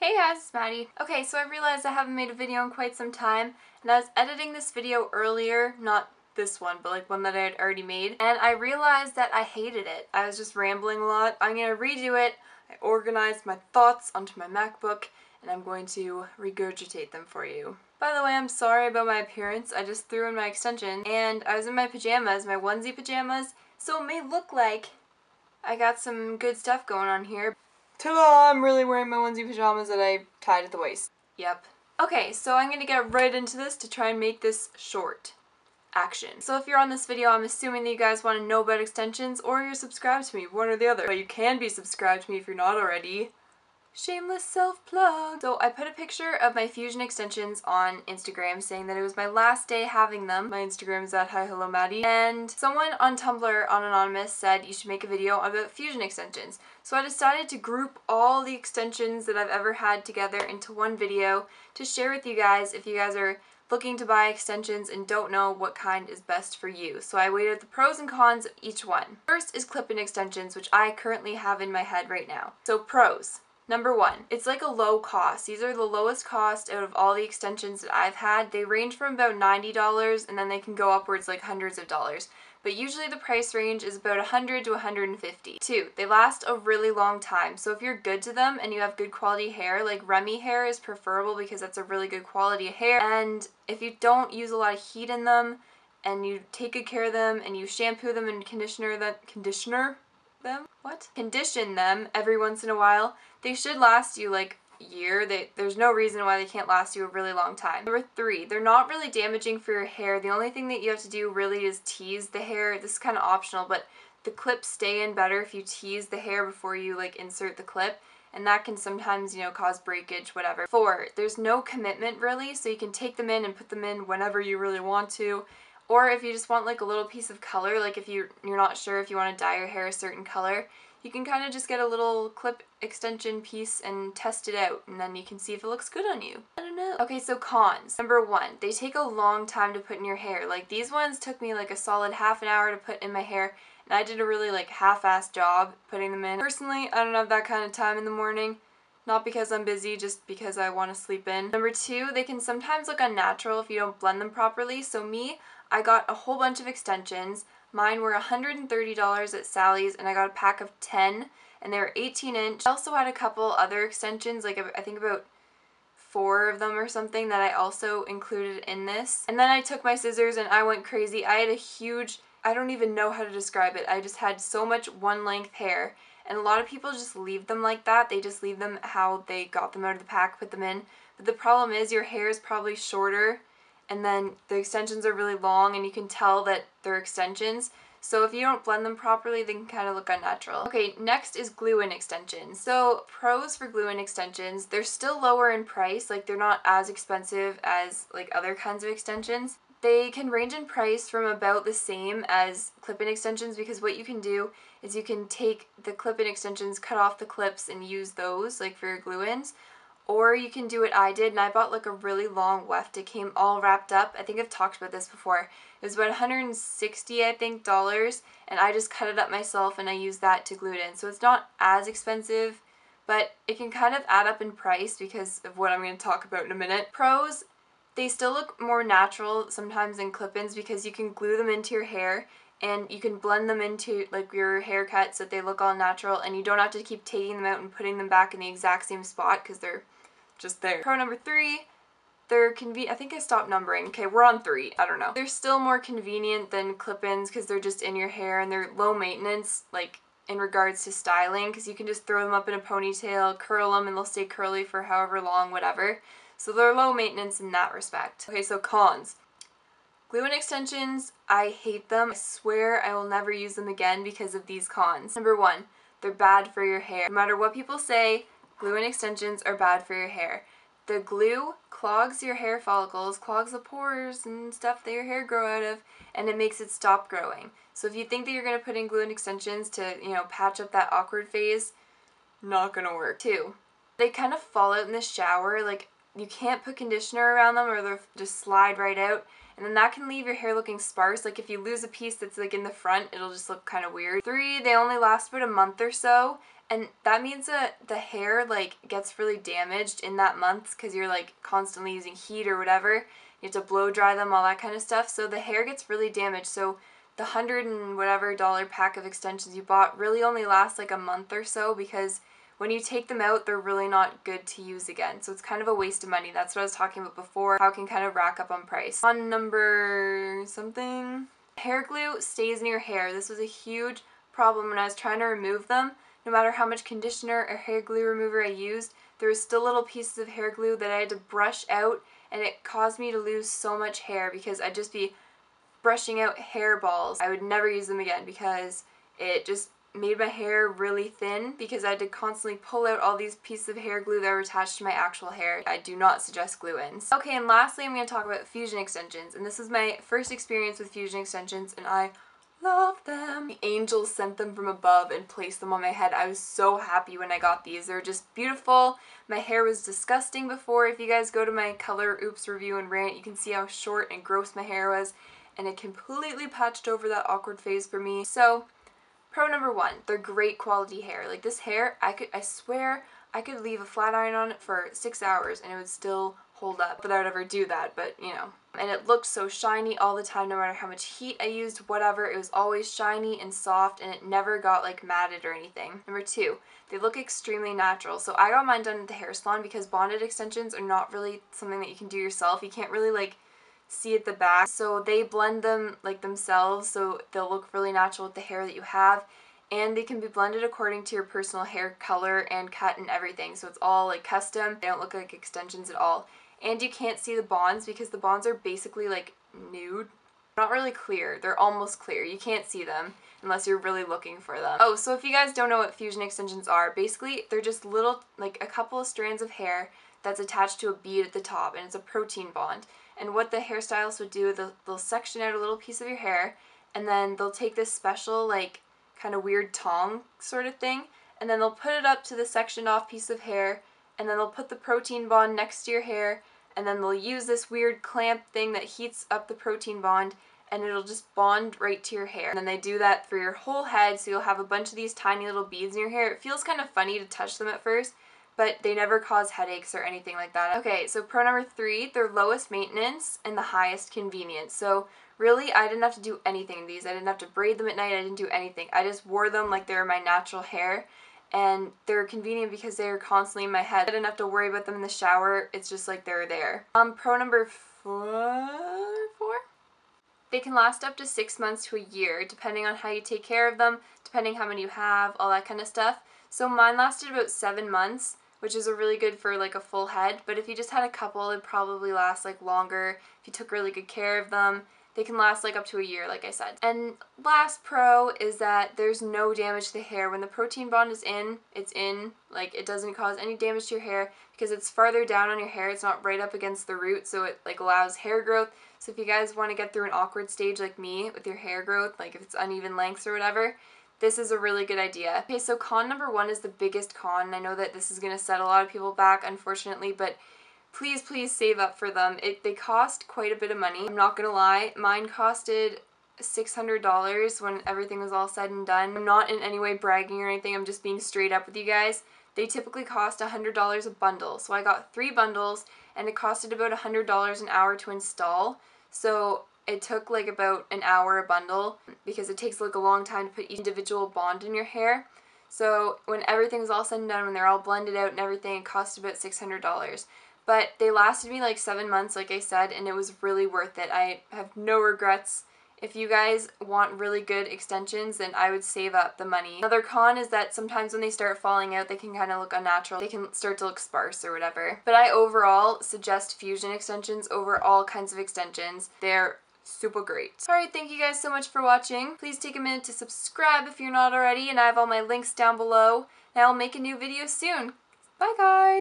Hey guys, it's Maddie. Okay, so I realized I haven't made a video in quite some time, and I was editing this video earlier, not this one, but like one that I had already made, and I realized that I hated it. I was just rambling a lot. I'm gonna redo it. I organized my thoughts onto my MacBook, and I'm going to regurgitate them for you. By the way, I'm sorry about my appearance. I just threw in my extension, and I was in my pajamas, my onesie pajamas, so it may look like I got some good stuff going on here. Ta-da! I'm really wearing my onesie pajamas that I tied at the waist. Yep. Okay, so I'm gonna get right into this to try and make this short. Action. So if you're on this video, I'm assuming that you guys want to know about extensions or you're subscribed to me, one or the other. But you can be subscribed to me if you're not already. Shameless self-plug. So I put a picture of my Fusion extensions on Instagram saying that it was my last day having them. My Instagram is at hihellomaddy. And someone on Tumblr on Anonymous said you should make a video about Fusion extensions. So I decided to group all the extensions that I've ever had together into one video to share with you guys if you guys are looking to buy extensions and don't know what kind is best for you. So I weighed out the pros and cons of each one. First is clip-in extensions, which I currently have in my head right now. So pros. Number one, it's like a low cost. These are the lowest cost out of all the extensions that I've had. They range from about $90 and then they can go upwards like hundreds of dollars. But usually the price range is about $100 to $150. Two, they last a really long time. So if you're good to them and you have good quality hair, like Remy hair is preferable because that's a really good quality of hair. And if you don't use a lot of heat in them and you take good care of them and you shampoo them and condition them every once in a while, they should last you like a year. There's no reason why they can't last you a really long time. Number three, they're not really damaging for your hair. The only thing that you have to do really is tease the hair. This is kind of optional, but the clips stay in better if you tease the hair before you like insert the clip, and that can sometimes, you know, cause breakage, whatever. Four, there's no commitment really, so you can take them in and put them in whenever you really want to. Or if you just want like a little piece of color, like if you're not sure if you want to dye your hair a certain color, you can kind of just get a little clip extension piece and test it out, and then you can see if it looks good on you. I don't know. Okay, so cons. Number one, they take a long time to put in your hair. Like these ones took me like a solid half an hour to put in my hair, and I did a really like half-assed job putting them in. Personally, I don't have that kind of time in the morning. Not because I'm busy, just because I want to sleep in. Number two, they can sometimes look unnatural if you don't blend them properly. So me, I got a whole bunch of extensions. Mine were $130 at Sally's, and I got a pack of 10, and they were 18-inch. I also had a couple other extensions, like I think about 4 of them or something that I also included in this. And then I took my scissors and I went crazy. I had a huge, I don't even know how to describe it. I just had so much one-length hair. And a lot of people just leave them like that. They just leave them how they got them out of the pack, put them in. But the problem is your hair is probably shorter, and then the extensions are really long, and you can tell that they're extensions. So if you don't blend them properly, they can kind of look unnatural. Okay, next is glue-in extensions. So pros for glue-in extensions, they're still lower in price. Like they're not as expensive as like other kinds of extensions. They can range in price from about the same as clip-in extensions, because what you can do is you can take the clip-in extensions, cut off the clips, and use those like for your glue-ins. Or you can do what I did, and I bought like a really long weft. It came all wrapped up. I think I've talked about this before. It was about $160, I think, dollars, and I just cut it up myself and I used that to glue it in. So it's not as expensive, but it can kind of add up in price because of what I'm going to talk about in a minute. Pros, they still look more natural sometimes than clip-ins because you can glue them into your hair and you can blend them into like your haircut so that they look all natural, and you don't have to keep taking them out and putting them back in the exact same spot because they're just there. Pro number three, they're convenient. I think I stopped numbering. Okay, we're on 3. I don't know. They're still more convenient than clip-ins because they're just in your hair, and they're low maintenance, like in regards to styling, because you can just throw them up in a ponytail, curl them, and they'll stay curly for however long, whatever. So they're low maintenance in that respect. Okay, so cons. Glue-in extensions, I hate them. I swear I will never use them again because of these cons. Number one, they're bad for your hair. No matter what people say, glue-in extensions are bad for your hair. The glue clogs your hair follicles, clogs the pores and stuff that your hair grow out of, and it makes it stop growing. So if you think that you're going to put in glue-in extensions to, you know, patch up that awkward phase, not going to work. Two, they kind of fall out in the shower. Like, you can't put conditioner around them or they'll just slide right out. and then that can leave your hair looking sparse. Like if you lose a piece that's like in the front, it'll just look kind of weird. 3, they only last about a month or so, and that means that the hair like gets really damaged in that month because you're like constantly using heat or whatever. You have to blow dry them, all that kind of stuff, so the hair gets really damaged. So the $100 and whatever pack of extensions you bought really only lasts like a month or so, because when you take them out, they're really not good to use again. So it's kind of a waste of money. That's what I was talking about before, how it can kind of rack up on price. On number something, hair glue stays in your hair. This was a huge problem when I was trying to remove them. No matter how much conditioner or hair glue remover I used, there was still little pieces of hair glue that I had to brush out, and it caused me to lose so much hair because I'd just be brushing out hairballs. I would never use them again because it just made my hair really thin because I had to constantly pull out all these pieces of hair glue that were attached to my actual hair. I do not suggest glue-ins. Okay, and lastly I'm going to talk about fusion extensions, and this is my first experience with fusion extensions and I love them. The angels sent them from above and placed them on my head. I was so happy when I got these. They're just beautiful. My hair was disgusting before. If you guys go to my color oops review and rant, you can see how short and gross my hair was, and it completely patched over that awkward phase for me. So pro number 1, they're great quality hair. Like this hair, I swear I could leave a flat iron on it for 6 hours and it would still hold up. But I would ever do that, but you know. And it looked so shiny all the time, no matter how much heat I used, whatever. It was always shiny and soft, and it never got like matted or anything. Number 2, they look extremely natural. So I got mine done at the hair salon because bonded extensions are not really something that you can do yourself. You can't really like see at the back, so they blend them like themselves so they'll look really natural with the hair that you have, and they can be blended according to your personal hair color and cut and everything, so it's all like custom. They don't look like extensions at all, and you can't see the bonds because the bonds are basically like nude. Not really clear, they're almost clear. You can't see them unless you're really looking for them. Oh, so if you guys don't know what fusion extensions are, basically they're just little, like a couple of strands of hair that's attached to a bead at the top, and it's a protein bond. And what the hairstylist would do, they'll section out a little piece of your hair, and then they'll take this special like kind of weird tong sort of thing, and then they'll put it up to the sectioned off piece of hair, and then they'll put the protein bond next to your hair, and then they'll use this weird clamp thing that heats up the protein bond, and it'll just bond right to your hair. And then they do that for your whole head, so you'll have a bunch of these tiny little beads in your hair. It feels kind of funny to touch them at first, but they never cause headaches or anything like that. Okay, so pro number 3, they're lowest maintenance and the highest convenience. So really, I didn't have to do anything to these. I didn't have to braid them at night. I didn't do anything. I just wore them like they were my natural hair, and they're convenient because they're constantly in my head. I didn't have to worry about them in the shower. It's just like they're there. Pro number 4? They can last up to 6 months to a year, depending on how you take care of them, depending how many you have, all that kind of stuff. So mine lasted about 7 months, which is a really good for like a full head, but if you just had a couple, it'd probably last like longer if you took really good care of them. They can last like up to a year, like I said. And last pro is that there's no damage to the hair. When the protein bond is in, it's in. Like it doesn't cause any damage to your hair because it's farther down on your hair. It's not right up against the root, so it like allows hair growth. So if you guys want to get through an awkward stage like me with your hair growth, like if it's uneven lengths or whatever, this is a really good idea. Okay, so con number 1 is the biggest con. I know that this is going to set a lot of people back, unfortunately, but please, please save up for them. They cost quite a bit of money. I'm not going to lie. Mine costed $600 when everything was all said and done. I'm not in any way bragging or anything. I'm just being straight up with you guys. They typically cost $100 a bundle. So I got 3 bundles, and it costed about $100 an hour to install. So it took like about an hour a bundle because it takes like a long time to put each individual bond in your hair. So when everything's all said and done, when they're all blended out and everything, it cost about $600. But they lasted me like 7 months, like I said, and it was really worth it. I have no regrets. If you guys want really good extensions, then I would save up the money. Another con is that sometimes when they start falling out, they can kind of look unnatural. They can start to look sparse or whatever. But I overall suggest fusion extensions over all kinds of extensions. They're super great. Alright, thank you guys so much for watching. Please take a minute to subscribe if you're not already, and I have all my links down below. And I'll make a new video soon. Bye guys!